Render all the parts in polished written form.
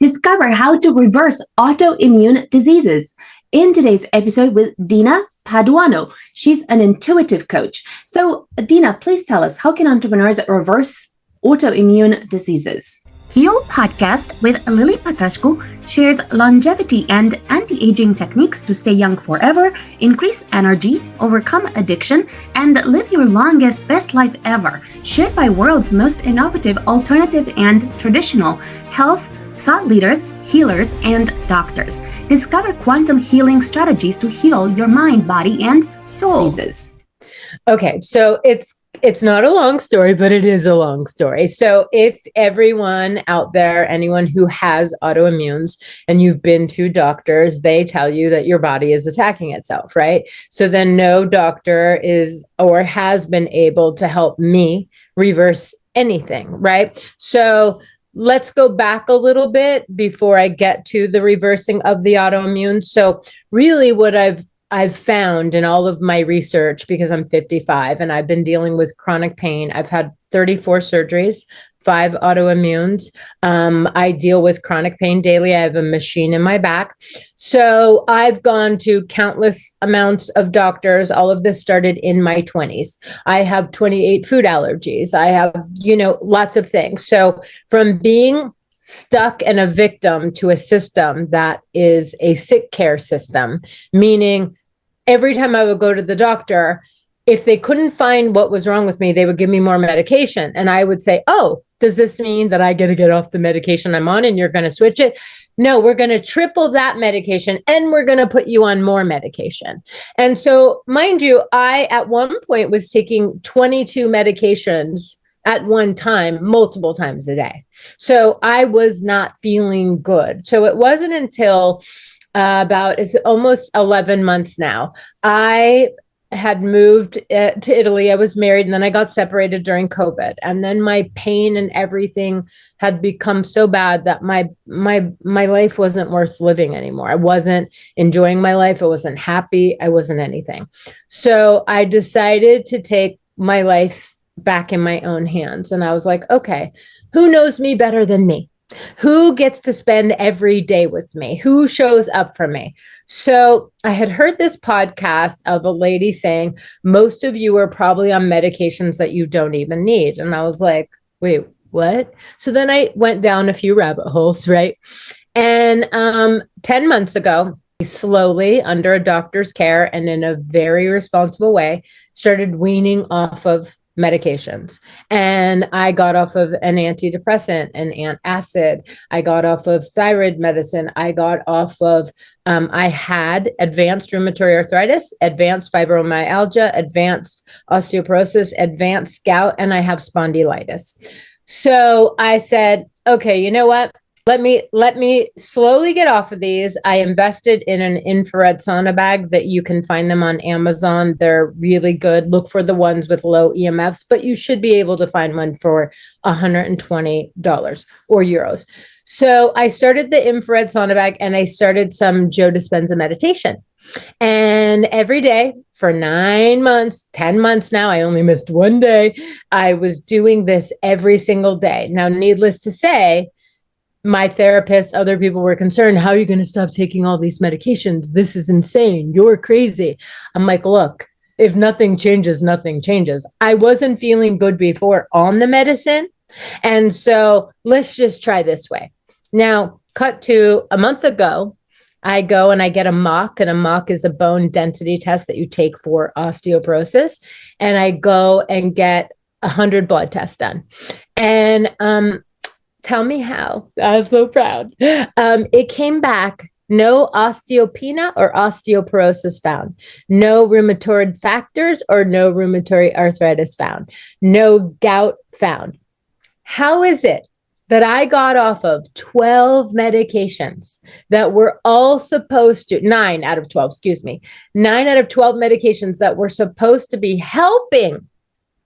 Discover how to reverse autoimmune diseases. In today's episode with Dena Paduano, she's an intuitive coach. So, Dina, please tell us, how can entrepreneurs reverse autoimmune diseases? Heal Podcast with Lily Patrascu shares longevity and anti-aging techniques to stay young forever, increase energy, overcome addiction, and live your longest, best life ever. Shared by world's most innovative, alternative, and traditional health thought leaders, healers, and doctors. Discover quantum healing strategies to heal your mind, body, and soul. Diseases. Okay, so it's not a long story, but it is a long story. So if everyone out there, anyone who has autoimmunes and you've been to doctors, they tell you that your body is attacking itself, right? So then no doctor is or has been able to help me reverse anything, right? So let's go back a little bit before I get to the reversing of the autoimmune. So really what I've found in all of my research, because I'm 55 and I've been dealing with chronic pain. I've had 34 surgeries, 5 autoimmunes. I deal with chronic pain daily. I have a machine in my back. So I've gone to countless amounts of doctors. All of this started in my 20s. I have 28 food allergies. I have, lots of things. So from being stuck and a victim to a system that is a sick care system, meaning every time I would go to the doctor, if they couldn't find what was wrong with me, they would give me more medication. And I would say, oh, does this mean that I get to get off the medication I'm on and you're going to switch it? No, we're going to triple that medication and we're going to put you on more medication. And so, mind you, I at one point was taking 22 medications at one time, multiple times a day. So I was not feeling good. So it wasn't until it's almost 11 months now. I had moved to Italy. I was married and then I got separated during COVID. And then my pain and everything had become so bad that my life wasn't worth living anymore. I wasn't enjoying my life. I wasn't happy. I wasn't anything. So I decided to take my life back in my own hands. And I was like, okay, who knows me better than me? Who gets to spend every day with me? Who shows up for me? So I had heard this podcast of a lady saying, most of you are probably on medications that you don't even need. And I was like, wait, what? So then I went down a few rabbit holes, right? And 10 months ago, slowly, under a doctor's care and in a very responsible way, started weaning off of medications. And I got off of an antidepressant, an antacid. I got off of thyroid medicine. I got off of, I had advanced rheumatoid arthritis, advanced fibromyalgia, advanced osteoporosis, advanced gout, and I have spondylitis. So I said, okay, you know what? Let me slowly get off of these. I invested in an infrared sauna bag that you can find them on Amazon. They're really good. Look for the ones with low EMFs, but you should be able to find one for $120 or euros. So I started the infrared sauna bag and I started some Joe Dispenza meditation. And every day for 9 months, 10 months now, I only missed one day. I was doing this every single day. Now, needless to say, my therapist, other people were concerned, how are you going to stop taking all these medications? This is insane. You're crazy. I'm like, look, if nothing changes, nothing changes. I wasn't feeling good before on the medicine. And so let's just try this way. Now, cut to a month ago, I go and I get a mock, and a mock is a bone density test that you take for osteoporosis. And I go and get 100 blood tests done. And, tell me how. I was so proud. It came back, no osteopenia or osteoporosis found, no rheumatoid factors or no rheumatoid arthritis found, no gout found. How is it that I got off of 12 medications that were all supposed to, 9 out of 12 medications that were supposed to be helping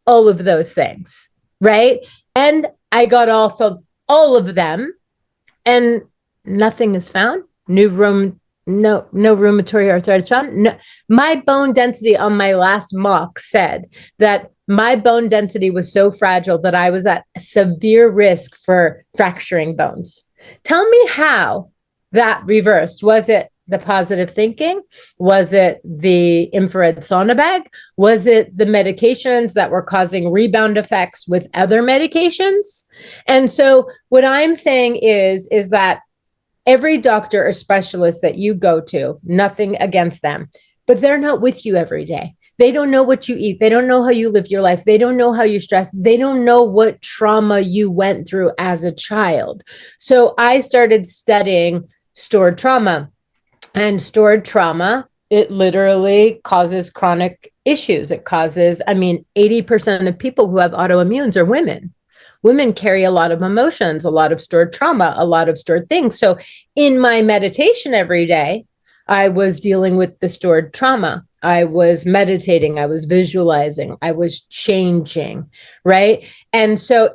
all of those things, right? And I got off of all of them and nothing is found. No rheumatoid arthritis found. No, my bone density on my last mock said that my bone density was so fragile that I was at severe risk for fracturing bones. Tell me how that reversed. Was it the positive thinking? Was it the infrared sauna bag? Was it the medications that were causing rebound effects with other medications? And so what I'm saying is that every doctor or specialist that you go to, nothing against them, but they're not with you every day. They don't know what you eat. They don't know how you live your life. They don't know how you stress. They don't know what trauma you went through as a child. So I started studying stored trauma. And stored trauma, it literally causes chronic issues. It causes, 80% of people who have autoimmunes are women. Women carry a lot of emotions, a lot of stored trauma, a lot of stored things. So in my meditation every day, I was dealing with the stored trauma. I was meditating, I was visualizing, I was changing, right? And so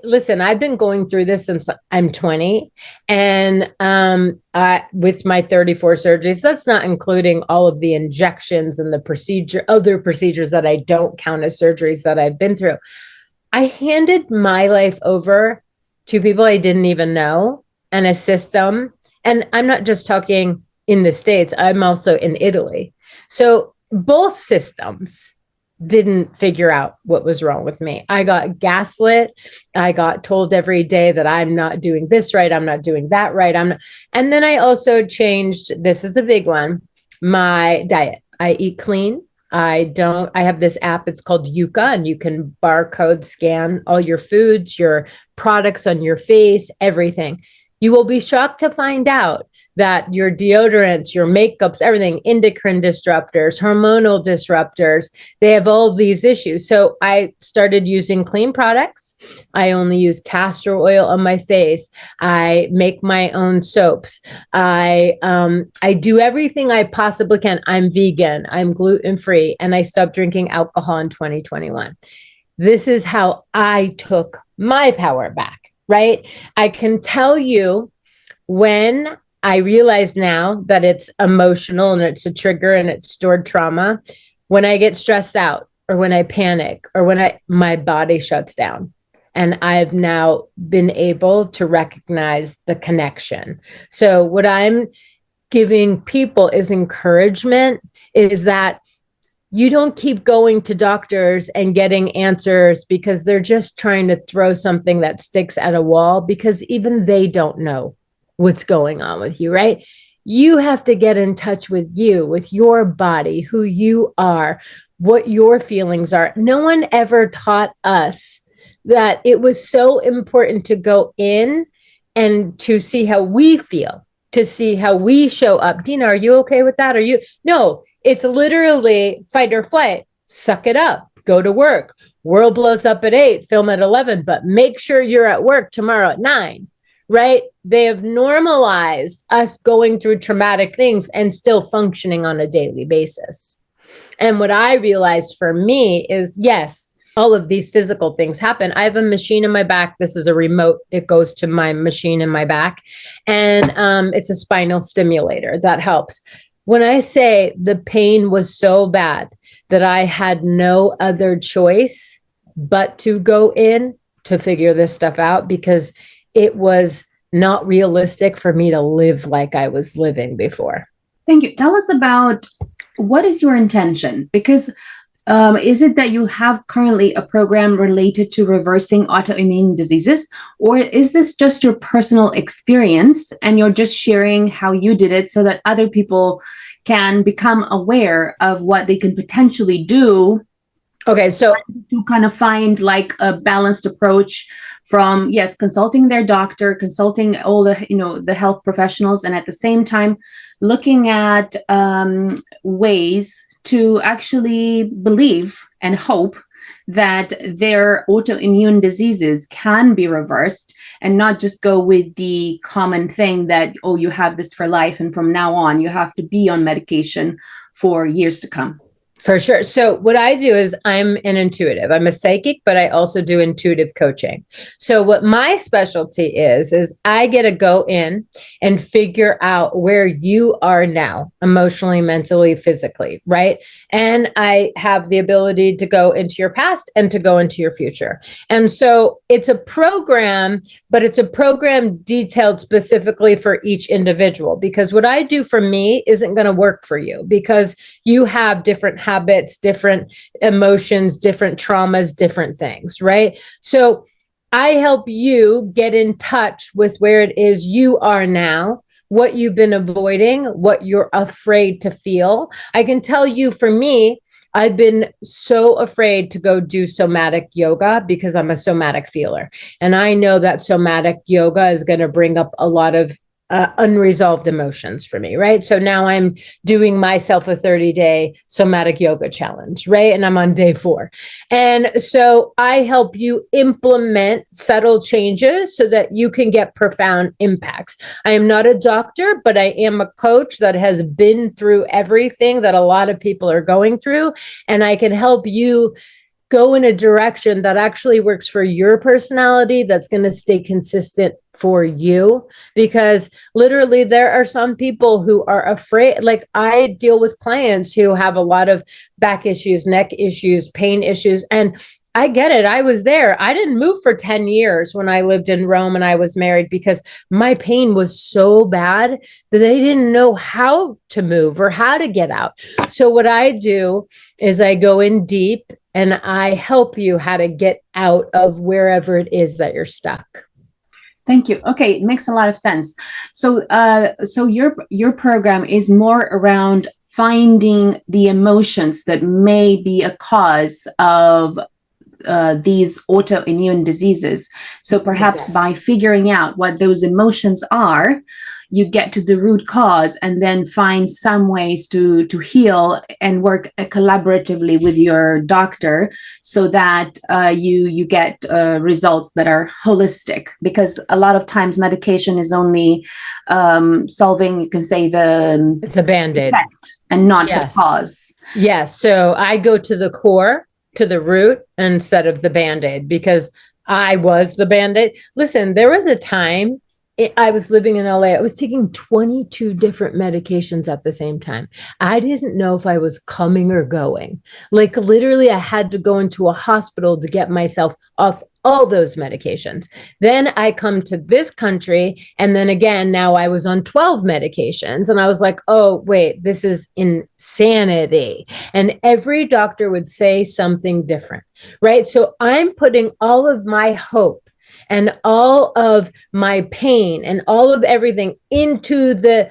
listen, I've been going through this since I'm 20, and with my 34 surgeries, that's not including all of the injections and the other procedures that I don't count as surgeries that I've been through. I handed my life over to people I didn't even know, and a system. And I'm not just talking in the States, I'm also in Italy. So both systems didn't figure out what was wrong with me. I got gaslit. I got told every day that I'm not doing this right. I'm not doing that right. And then I also changed, this is a big one, my diet. I eat clean. I have this app, it's called Yuka, and you can barcode scan all your foods, your products on your face, everything. You will be shocked to find out that your deodorants, your makeups, everything, endocrine disruptors, hormonal disruptors, they have all these issues. So I started using clean products. I only use castor oil on my face. I make my own soaps. I do everything I possibly can. I'm vegan. I'm gluten-free. And I stopped drinking alcohol in 2021. This is how I took my power back, right? I can tell you when I realize now that it's emotional and it's a trigger and it's stored trauma. When I get stressed out or when I panic or when my body shuts down, and I've now been able to recognize the connection. So what I'm giving people is encouragement, is that you don't keep going to doctors and getting answers because they're just trying to throw something that sticks at a wall, because even they don't know what's going on with you, right? You have to get in touch with you, with your body, who you are, what your feelings are. No one ever taught us that it was so important to go in and to see how we feel, to see how we show up. Dina, are you okay with that? No, it's literally fight or flight. Suck it up, go to work. World blows up at 8, film at 11, but make sure you're at work tomorrow at 9. Right? They have normalized us going through traumatic things and still functioning on a daily basis. And what I realized for me is, yes, all of these physical things happen. I have a machine in my back. This is a remote. It goes to my machine in my back. And it's a spinal stimulator that helps. When I say the pain was so bad that I had no other choice but to go in to figure this stuff out, because it was not realistic for me to live like I was living before. Thank you. Tell us about, what is your intention? Because is it that you have currently a program related to reversing autoimmune diseases, or is this just your personal experience and you're just sharing how you did it so that other people can become aware of what they can potentially do? Okay, so to kind of find like a balanced approach from, yes, consulting their doctor, consulting all the health professionals, and at the same time looking at ways to actually believe and hope that their autoimmune diseases can be reversed, and not just go with the common thing that, oh, you have this for life and from now on you have to be on medication for years to come. For sure. So what I do is I'm an intuitive. I'm a psychic, but I also do intuitive coaching. So what my specialty is I get to go in and figure out where you are now, emotionally, mentally, physically, right? And I have the ability to go into your past and to go into your future. And so it's a program, but it's a program detailed specifically for each individual, because what I do for me isn't going to work for you, because you have different habits, different emotions, different traumas, different things, right? So I help you get in touch with where it is you are now, what you've been avoiding, what you're afraid to feel. I can tell you, for me, I've been so afraid to go do somatic yoga because I'm a somatic feeler. And I know that somatic yoga is going to bring up a lot of unresolved emotions for me, right? So now I'm doing myself a 30-day somatic yoga challenge, right? And I'm on day 4. And so I help you implement subtle changes so that you can get profound impacts. I am not a doctor, but I am a coach that has been through everything that a lot of people are going through. And I can help you go in a direction that actually works for your personality, that's going to stay consistent for you. Because literally there are some people who are afraid. Like, I deal with clients who have a lot of back issues, neck issues, pain issues, and I get it. I was there. I didn't move for 10 years when I lived in Rome and I was married, because my pain was so bad that I didn't know how to move or how to get out. So what I do is I go in deep and I help you how to get out of wherever it is that you're stuck. Thank you. Okay, it makes a lot of sense. So, so your program is more around finding the emotions that may be a cause of these autoimmune diseases. So perhaps by figuring out what those emotions are, you get to the root cause and then find some ways to heal and work collaboratively with your doctor so that you get results that are holistic. Because a lot of times medication is only solving, you can say, it's a Band-Aid effect and not the cause. Yes. So I go to the core, to the root, instead of the Band-Aid, because I was the Band-Aid. Listen, there was a time I was living in LA. I was taking 22 different medications at the same time. I didn't know if I was coming or going. Like, literally, I had to go into a hospital to get myself off all those medications. Then I come to this country, and then again, now I was on 12 medications, and I was like, oh, wait, this is insanity. And every doctor would say something different, right? So I'm putting all of my hope and all of my pain and all of everything into the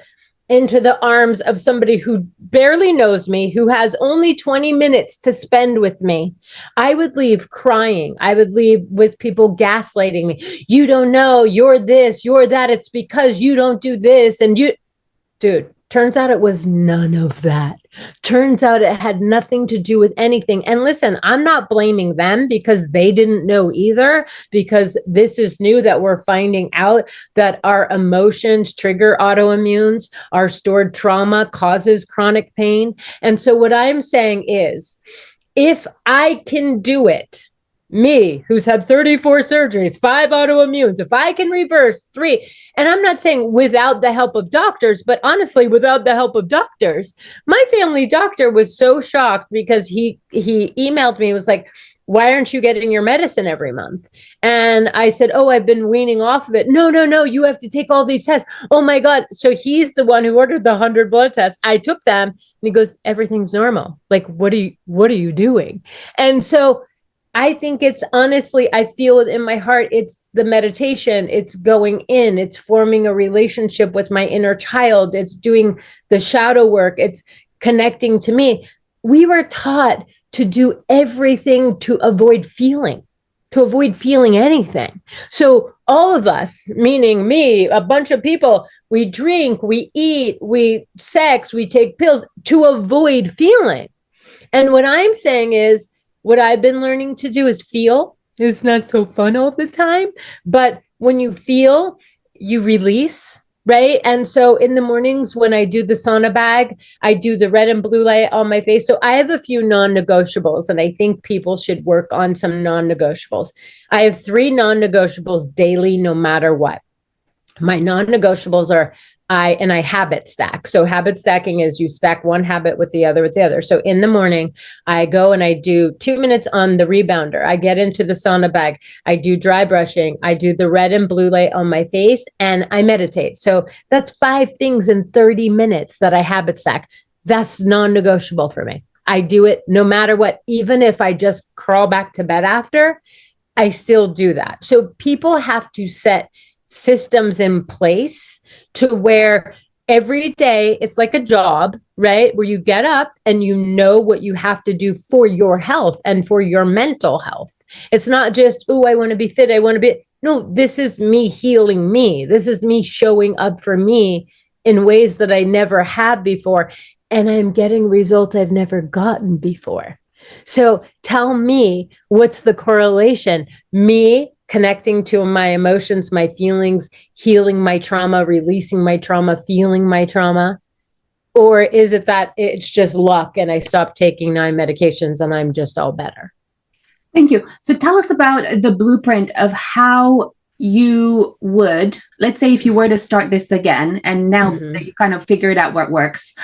arms of somebody who barely knows me, who has only 20 minutes to spend with me. I would leave crying. I would leave with people gaslighting me. You don't know, you're this, you're that. It's because you don't do this. And dude, turns out it was none of that. Turns out it had nothing to do with anything. And listen, I'm not blaming them, because they didn't know either, because this is new that we're finding out that our emotions trigger autoimmunes, our stored trauma causes chronic pain. And so what I'm saying is, if I can do it, me, who's had 34 surgeries, 5 autoimmunes, if I can reverse 3, and I'm not saying without the help of doctors, but honestly, without the help of doctors, my family doctor was so shocked, because he emailed me, was like, why aren't you getting your medicine every month? And I said, oh, I've been weaning off of it. No, you have to take all these tests. Oh my God. So he's the one who ordered the 100 blood tests. I took them, and he goes, everything's normal. Like, what are you doing? And so I think it's, honestly, I feel it in my heart. It's the meditation. It's going in. It's forming a relationship with my inner child. It's doing the shadow work. It's connecting to me. We were taught to do everything to avoid feeling anything. So all of us, meaning me, a bunch of people, we drink, we eat, we sex, we take pills to avoid feeling. And what I'm saying is, what I've been learning to do is feel. It's not so fun all the time, but when you feel, you release, right? And so in the mornings when I do the sauna bag, I do the red and blue light on my face. So I have a few non-negotiables, and I think people should work on some non-negotiables. I have 3 non-negotiables daily, no matter what. My non-negotiables are I habit stack. So habit stacking is you stack one habit with the other. So in the morning, I go and I do 2 minutes on the rebounder. I get into the sauna bag. I do dry brushing. I do the red and blue light on my face, and I meditate. So that's 5 things in 30 minutes that I habit stack. That's non-negotiable for me. I do it no matter what. Even if I just crawl back to bed after, I still do that. So people have to set systems in place to where every day it's like a job, right? Where you get up and you know what you have to do for your health and for your mental health. It's not just, oh, I want to be fit. I want to be. No, this is me healing me. This is me showing up for me in ways that I never had before. And I'm getting results I've never gotten before. So tell me, what's the correlation? Me connecting to my emotions, my feelings, healing my trauma, releasing my trauma, feeling my trauma? Or is it that it's just luck and I stopped taking 9 medications and I'm just all better? Thank you. So tell us about the blueprint of how you would, let's say if you were to start this again, and now that you kind of figured out what works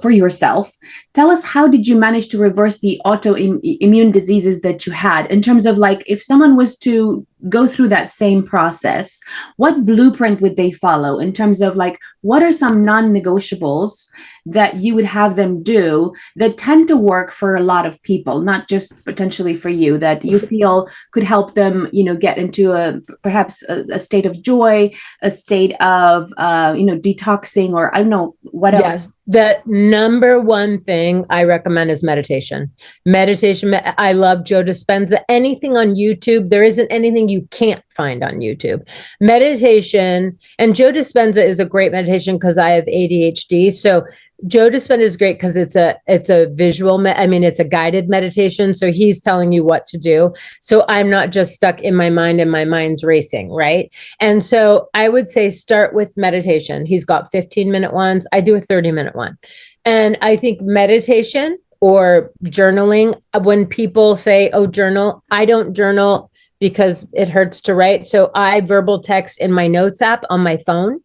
for yourself, tell us, how did you manage to reverse the autoimmune diseases that you had, in terms of like, if someone was to go through that same process, what blueprint would they follow in terms of like, what are some non-negotiables that you would have them do that tend to work for a lot of people, not just potentially for you, that you feel could help them, you know, get into perhaps a state of joy, a state of, detoxing, or I don't know what else? Yes. The number one thing I recommend is meditation. Meditation. I love Joe Dispenza. Anything on YouTube, there isn't anything you can't find on YouTube. Meditation, and Joe Dispenza is a great meditation because I have ADHD. So Joe Dispenza is great because it's a visual. It's a guided meditation. So he's telling you what to do. So I'm not just stuck in my mind and my mind's racing, right? And so I would say start with meditation. He's got 15-minute ones. I do a 30-minute one. And I think meditation or journaling, when people say, oh, journal, I don't journal because it hurts to write. So I verbal text in my notes app on my phone,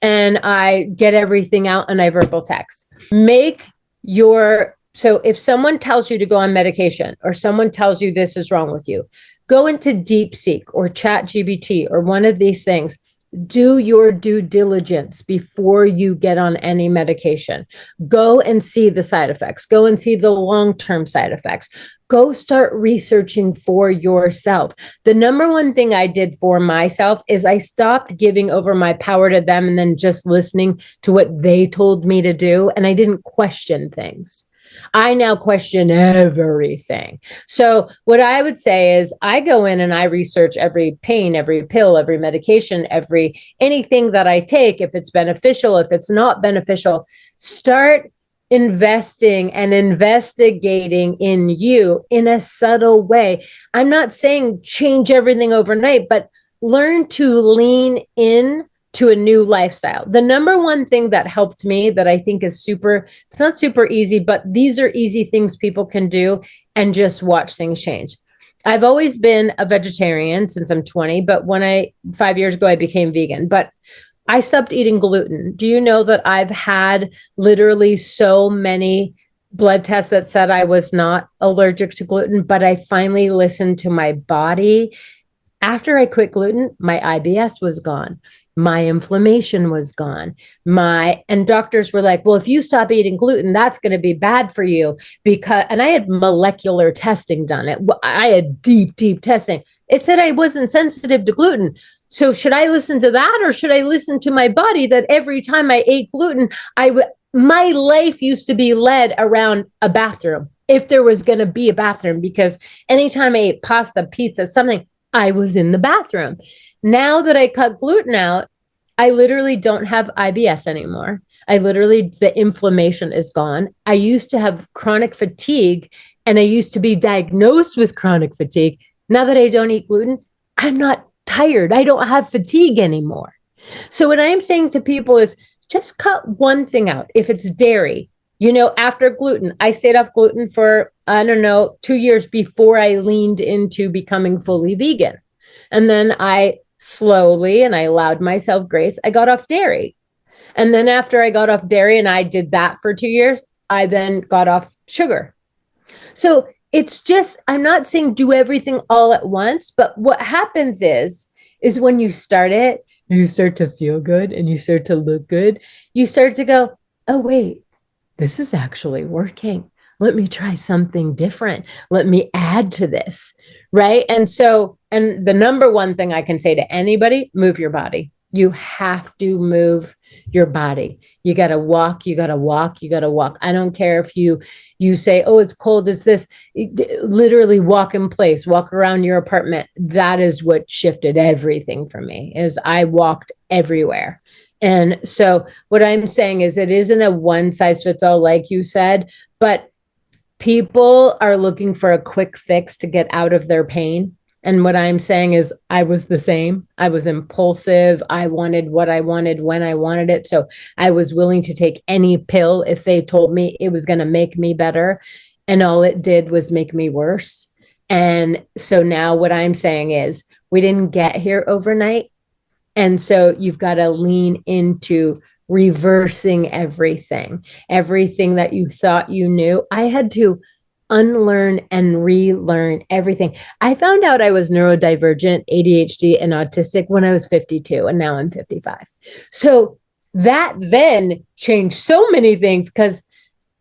and I get everything out and I verbal text. So if someone tells you to go on medication, or someone tells you this is wrong with you, go into DeepSeek or ChatGPT or one of these things. Do your due diligence before you get on any medication. Go and see the side effects. Go and see the long-term side effects. Go start researching for yourself. The number one thing I did for myself is I stopped giving over my power to them and then just listening to what they told me to do. And I didn't question things. I now question everything. So what I would say is I go in and I research every pain, every pill, every medication, anything that I take, if it's beneficial, if it's not beneficial. Start investing and investigating in you in a subtle way. I'm not saying change everything overnight, but learn to lean in to a new lifestyle. The number one thing that helped me, that I think is it's not super easy, but these are easy things people can do and just watch things change. I've always been a vegetarian since I'm 20, but 5 years ago, I became vegan, but I stopped eating gluten. Do you know that I've had literally so many blood tests that said I was not allergic to gluten, but I finally listened to my body. After I quit gluten, my IBS was gone. My inflammation was gone. And doctors were like, well, if you stop eating gluten, that's going to be bad for you, and I had molecular testing done. I had deep testing. It said I wasn't sensitive to gluten. So should I listen to that, or should I listen to my body that every time I ate gluten, my life used to be led around a bathroom, if there was going to be a bathroom, because anytime I ate pasta, pizza, something, I was in the bathroom. Now that I cut gluten out, I literally don't have IBS anymore. The inflammation is gone. I used to have chronic fatigue, and I used to be diagnosed with chronic fatigue. Now that I don't eat gluten, I'm not tired. I don't have fatigue anymore. So what I am saying to people is just cut one thing out. If it's dairy, after gluten, I stayed off gluten for, I don't know, 2 years before I leaned into becoming fully vegan. And then I slowly, and I allowed myself grace, I got off dairy. And then after I got off dairy and I did that for 2 years, I then got off sugar. So it's just, I'm not saying do everything all at once, but what happens is when you start it, you start to feel good and you start to look good. You start to go, oh, wait, this is actually working. Let me try something different. Let me add to this. Right. And the number one thing I can say to anybody, move your body. You have to move your body. You got to walk, you got to walk, you got to walk. I don't care if you say, oh, it's cold, it's this. Literally walk in place, walk around your apartment. That is what shifted everything for me, is I walked everywhere. And so what I'm saying is it isn't a one size fits all, like you said, but people are looking for a quick fix to get out of their pain. And what I'm saying is I was the same. I was impulsive. I wanted what I wanted when I wanted it. So I was willing to take any pill if they told me it was going to make me better. And all it did was make me worse. And so now what I'm saying is we didn't get here overnight. And so you've got to lean into reversing everything that you thought you knew. I had to unlearn and relearn everything. I found out I was neurodivergent, ADHD, and autistic when I was 52, and now I'm 55. So that then changed so many things, because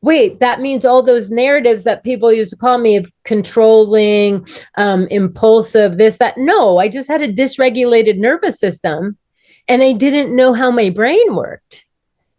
wait, that means all those narratives that people used to call me of controlling, impulsive, this, that. No, I just had a dysregulated nervous system and I didn't know how my brain worked.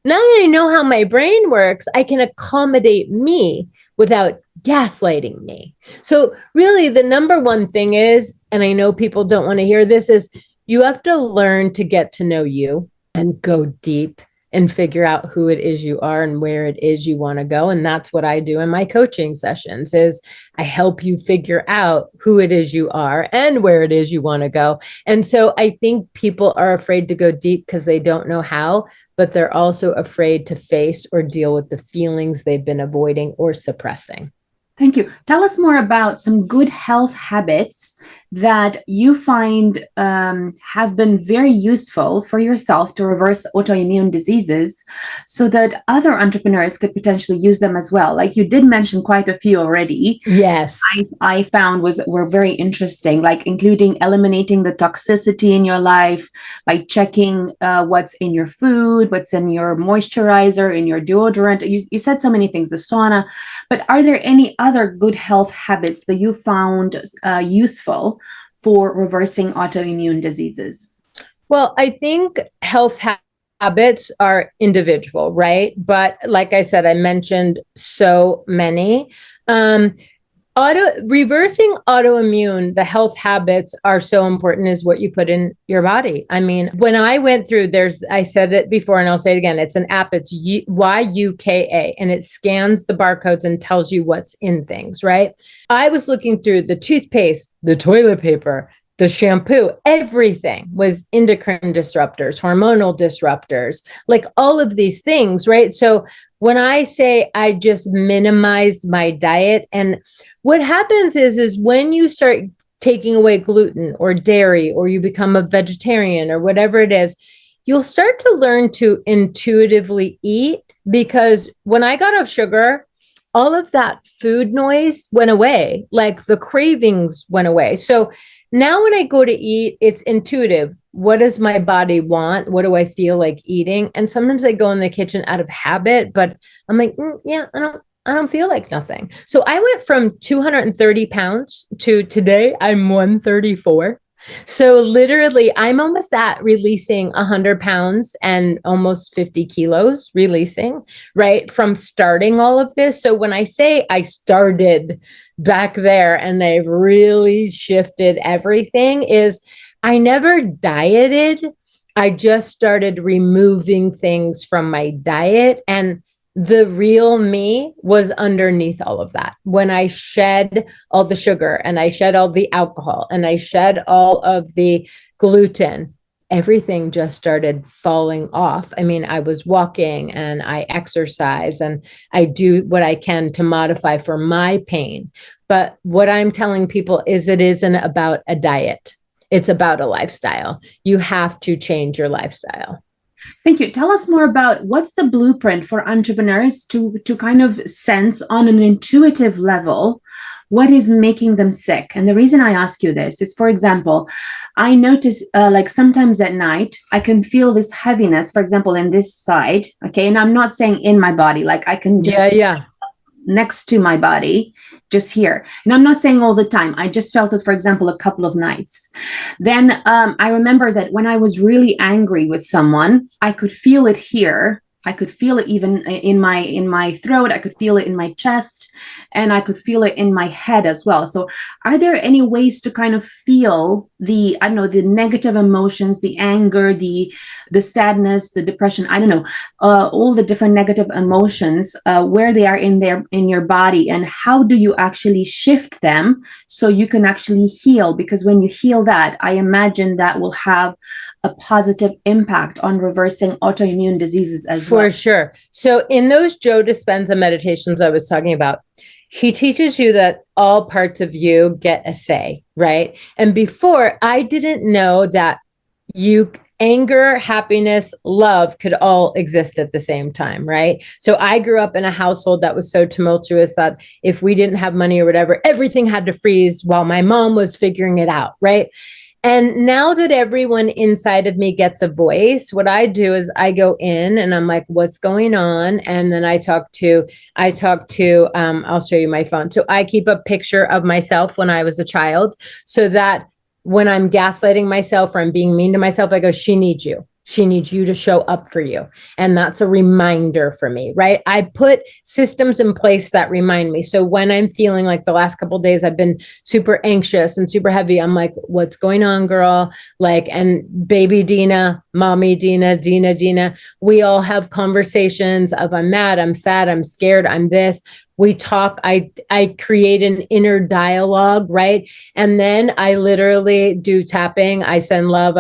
Now that I know how my brain works, I can accommodate me without gaslighting me. So really the number one thing is, and I know people don't want to hear this, is you have to learn to get to know you and go deep and figure out who it is you are and where it is you want to go. And that's what I do in my coaching sessions, is I help you figure out who it is you are and where it is you want to go. And so I think people are afraid to go deep because they don't know how, but they're also afraid to face or deal with the feelings they've been avoiding or suppressing. Thank you. Tell us more about some good health habits that you find have been very useful for yourself to reverse autoimmune diseases, so that other entrepreneurs could potentially use them as well. Like you did mention quite a few already. Yes. I found were very interesting, like including eliminating the toxicity in your life by checking what's in your food, what's in your moisturizer, in your deodorant. You said so many things, the sauna, but are there any other good health habits that you found useful for reversing autoimmune diseases? Well, I think health habits are individual, right? But like I said, I mentioned so many. Reversing autoimmune, the health habits are so important, is what you put in your body. I mean, when I went through, I said it before and I'll say it again. It's an app. It's Yuka, and it scans the barcodes and tells you what's in things, right? I was looking through the toothpaste, the toilet paper, the shampoo, everything was endocrine disruptors, hormonal disruptors, like all of these things, right? So when I say I just minimized my diet, and what happens is when you start taking away gluten or dairy, or you become a vegetarian or whatever it is, you'll start to learn to intuitively eat. Because when I got off sugar, all of that food noise went away, like the cravings went away. So now when I go to eat, it's intuitive. What does my body want? What do I feel like eating? And sometimes I go in the kitchen out of habit, but I'm like, yeah, I don't feel like nothing. So I went from 230 pounds to today I'm 134. So literally I'm almost at releasing 100 pounds and almost 50 kilos releasing, right, from starting all of this. So when I say I started back there and they've really shifted everything, is I never dieted. I just started removing things from my diet, and the real me was underneath all of that. When I shed all the sugar and I shed all the alcohol and I shed all of the gluten, everything just started falling off. I mean, I was walking and I exercise and I do what I can to modify for my pain. But what I'm telling people is it isn't about a diet. It's about a lifestyle. You have to change your lifestyle. Thank you. Tell us more about what's the blueprint for entrepreneurs to kind of sense on an intuitive level what is making them sick. And the reason I ask you this is, for example, I notice like sometimes at night, I can feel this heaviness, for example, in this side. Okay. And I'm not saying in my body, like I can just Yeah. next to my body, just here. And I'm not saying all the time. I just felt it, for example, a couple of nights. Then I remember that when I was really angry with someone, I could feel it here. I could feel it even in my throat. I could feel it in my chest, and I could feel it in my head as well. So are there any ways to kind of feel the, I don't know, the negative emotions, the anger, the sadness, the depression, I don't know, all the different negative emotions, where they are in your body, and how do you actually shift them so you can actually heal? Because when you heal that, I imagine that will have a positive impact on reversing autoimmune diseases as well. For sure. So in those Joe Dispenza meditations I was talking about, he teaches you that all parts of you get a say, right? And before, I didn't know that anger, happiness, love could all exist at the same time, right? So I grew up in a household that was so tumultuous that if we didn't have money or whatever, everything had to freeze while my mom was figuring it out, right? And now that everyone inside of me gets a voice, what I do is I go in and I'm like, what's going on? And then I'll show you my phone. So I keep a picture of myself when I was a child so that when I'm gaslighting myself or I'm being mean to myself, I go, she needs you. She needs you to show up for you. And that's a reminder for me, right? I put systems in place that remind me. So when I'm feeling like the last couple of days, I've been super anxious and super heavy. I'm like, what's going on, girl? Like, and baby Dina, mommy Dina, Dina, we all have conversations of I'm mad, I'm sad, I'm scared, I'm this. We talk, I create an inner dialogue, right? And then I literally do tapping. I send love,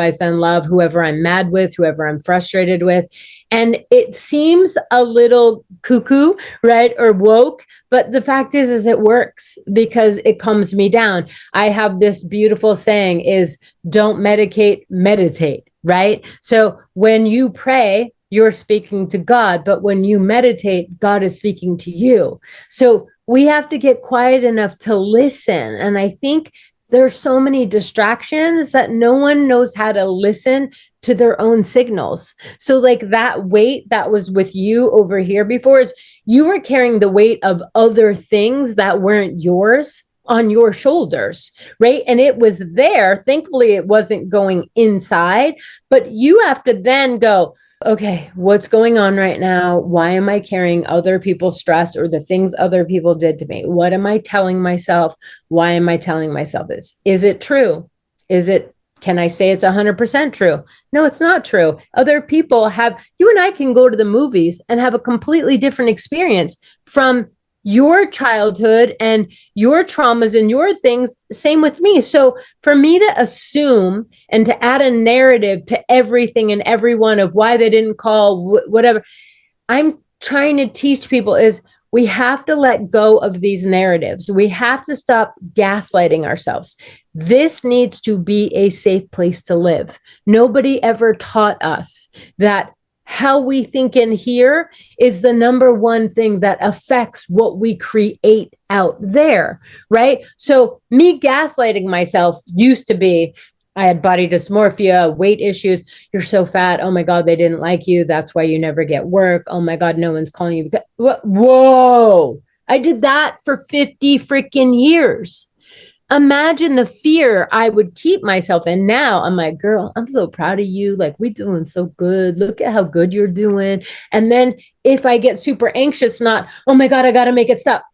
whoever I'm mad with, whoever I'm frustrated with. And it seems a little cuckoo, right? Or woke, but the fact is it works because it calms me down. I have this beautiful saying is don't medicate, meditate, right? So when you pray, you're speaking to God, but when you meditate, God is speaking to you. So we have to get quiet enough to listen. And I think there's so many distractions that no one knows how to listen to their own signals. So like that weight that was with you over here before is you were carrying the weight of other things that weren't yours on your shoulders, right? And it was there. Thankfully, it wasn't going inside, but you have to then go, okay, what's going on right now? Why am I carrying other people's stress or the things other people did to me? What am I telling myself? Why am I telling myself this? Is it true? Can I say it's 100% true? No, it's not true. Other people you and I can go to the movies and have a completely different experience from your childhood and your traumas and your things. Same with me. So for me to assume and to add a narrative to everything and everyone of why they didn't call, whatever, I'm trying to teach people is we have to let go of these narratives. We have to stop gaslighting ourselves. This needs to be a safe place to live. Nobody ever taught us that how we think in here is the number one thing that affects what we create out there, right? So me gaslighting myself used to be, I had body dysmorphia, weight issues. You're so fat. Oh my God, they didn't like you. That's why you never get work. Oh my God, no one's calling you. Whoa. I did that for 50 freaking years. Imagine the fear I would keep myself in. Now I'm like, girl, I'm so proud of you. Like, we doing so good. Look at how good you're doing. And then if I get super anxious, not, oh my God, I got to make it stop.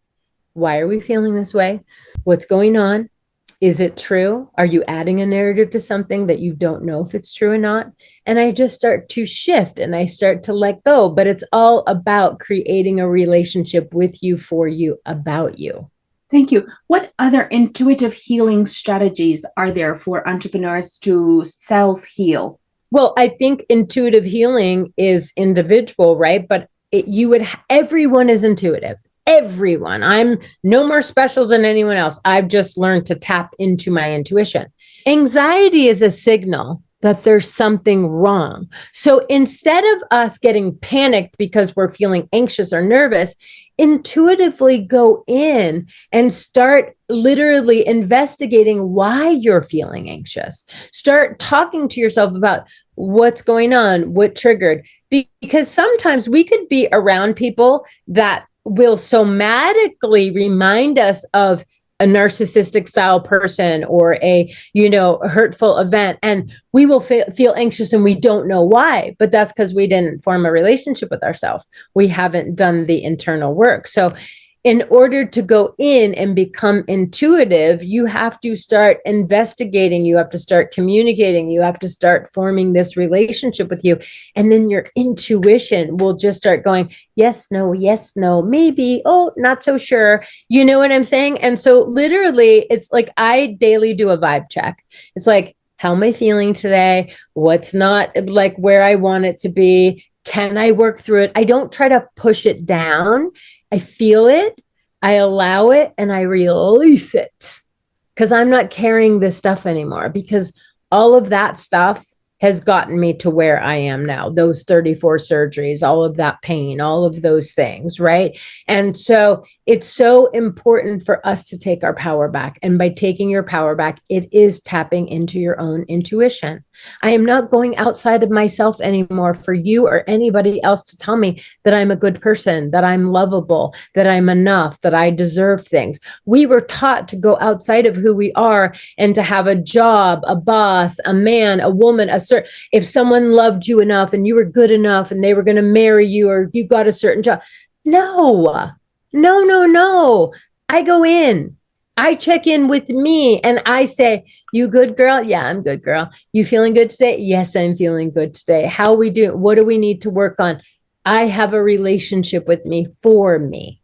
Why are we feeling this way? What's going on? Is it true? Are you adding a narrative to something that you don't know if it's true or not? And I just start to shift and I start to let go. But it's all about creating a relationship with you, for you, about you. Thank you. What other intuitive healing strategies are there for entrepreneurs to self-heal? Well, I think intuitive healing is individual, right? But everyone is intuitive. Everyone. I'm no more special than anyone else. I've just learned to tap into my intuition. Anxiety is a signal that there's something wrong. So instead of us getting panicked because we're feeling anxious or nervous, intuitively go in and start literally investigating why you're feeling anxious. Start talking to yourself about what's going on, what triggered, because sometimes we could be around people that will somatically remind us of a narcissistic style person or a hurtful event, and we will feel anxious and we don't know why, but that's because we didn't form a relationship with ourselves. We haven't done the internal work. So in order to go in and become intuitive, you have to start investigating, you have to start communicating, you have to start forming this relationship with you. And then your intuition will just start going, yes, no, maybe, oh, not so sure. You know what I'm saying? And so literally, it's like I daily do a vibe check. It's like, how am I feeling today? What's not like where I want it to be? Can I work through it? I don't try to push it down. I feel it, I allow it, and I release it because I'm not carrying this stuff anymore, because all of that stuff has gotten me to where I am now. Those 34 surgeries, all of that pain, all of those things, right? And so it's so important for us to take our power back. And by taking your power back, it is tapping into your own intuition. I am not going outside of myself anymore for you or anybody else to tell me that I'm a good person, that I'm lovable, that I'm enough, that I deserve things. We were taught to go outside of who we are and to have a job, a boss, a man, a woman, if someone loved you enough and you were good enough and they were going to marry you or you got a certain job. No. I go in. I check in with me and I say, you good, girl? Yeah, I'm good, girl. You feeling good today? Yes, I'm feeling good today. How are we doing? What do we need to work on? I have a relationship with me for me.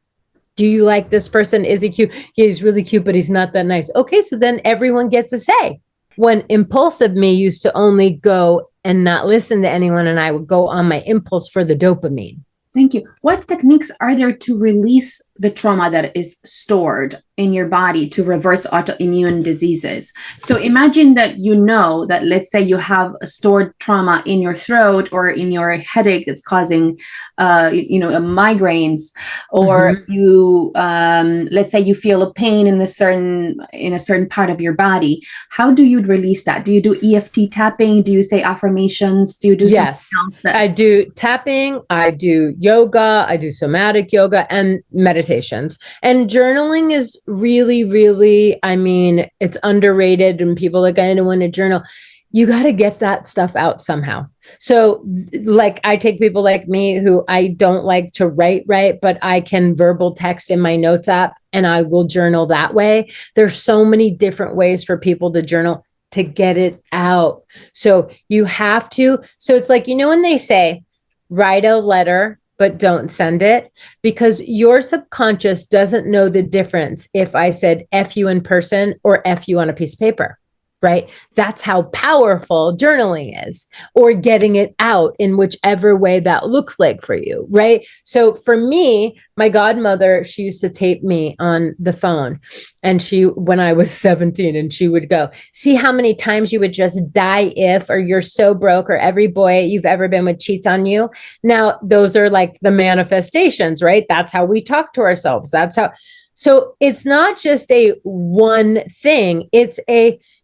Do you like this person? Is he cute? Yeah, he's really cute, but he's not that nice. Okay, so then everyone gets a say. When impulsive me used to only go and not listen to anyone, and I would go on my impulse for the dopamine. Thank you. What techniques are there to release the trauma that is stored in your body to reverse autoimmune diseases? So imagine that that, let's say you have a stored trauma in your throat or in your headache that's causing, migraines, or you, let's say you feel a pain in a certain part of your body. How do you release that? Do you do EFT tapping? Do you say affirmations? Do you do something else? I do tapping. I do yoga. I do somatic yoga and meditations. And journaling is really, really, it's underrated, and people like, I don't want to journal. You got to get that stuff out somehow. So like I take people like me who I don't like to write, but I can verbal text in my notes app and I will journal that way. There's so many different ways for people to journal to get it out. So you have to. So it's like, when they say, write a letter, but don't send it, because your subconscious doesn't know the difference if I said F you in person or F you on a piece of paper, right? That's how powerful journaling is, or getting it out in whichever way that looks like for you, right? So for me, my godmother, she used to tape me on the phone, and when I was 17, and she would go, see how many times you would just die if, or you're so broke, or every boy you've ever been with cheats on you. Now, those are like the manifestations, right? That's how we talk to ourselves. So it's not just a one thing.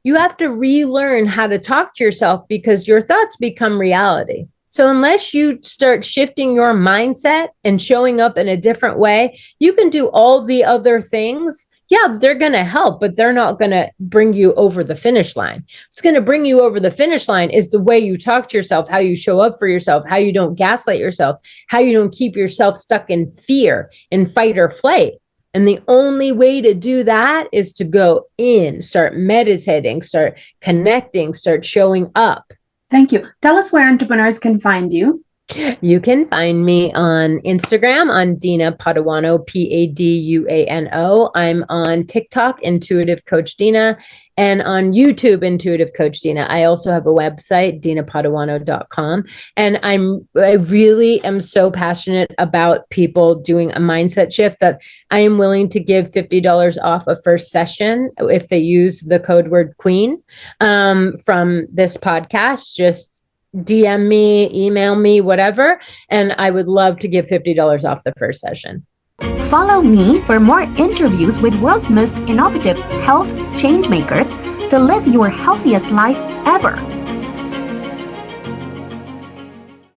You have to relearn how to talk to yourself, because your thoughts become reality. So unless you start shifting your mindset and showing up in a different way, you can do all the other things. Yeah, they're going to help, but they're not going to bring you over the finish line. What's going to bring you over the finish line is the way you talk to yourself, how you show up for yourself, how you don't gaslight yourself, how you don't keep yourself stuck in fear, in fight or flight. And the only way to do that is to go in, start meditating, start connecting, start showing up. Thank you. Tell us where entrepreneurs can find you. You can find me on Instagram on Dina Paduano, Paduano. I'm on TikTok, Intuitive Coach Dina, and on YouTube, Intuitive Coach Dina. I also have a website, denapaduano.com. And I really am so passionate about people doing a mindset shift that I am willing to give $50 off a first session if they use the code word queen from this podcast. Just DM me, email me, whatever, and I would love to give $50 off the first session. Follow me for more interviews with world's most innovative health change makers to live your healthiest life ever.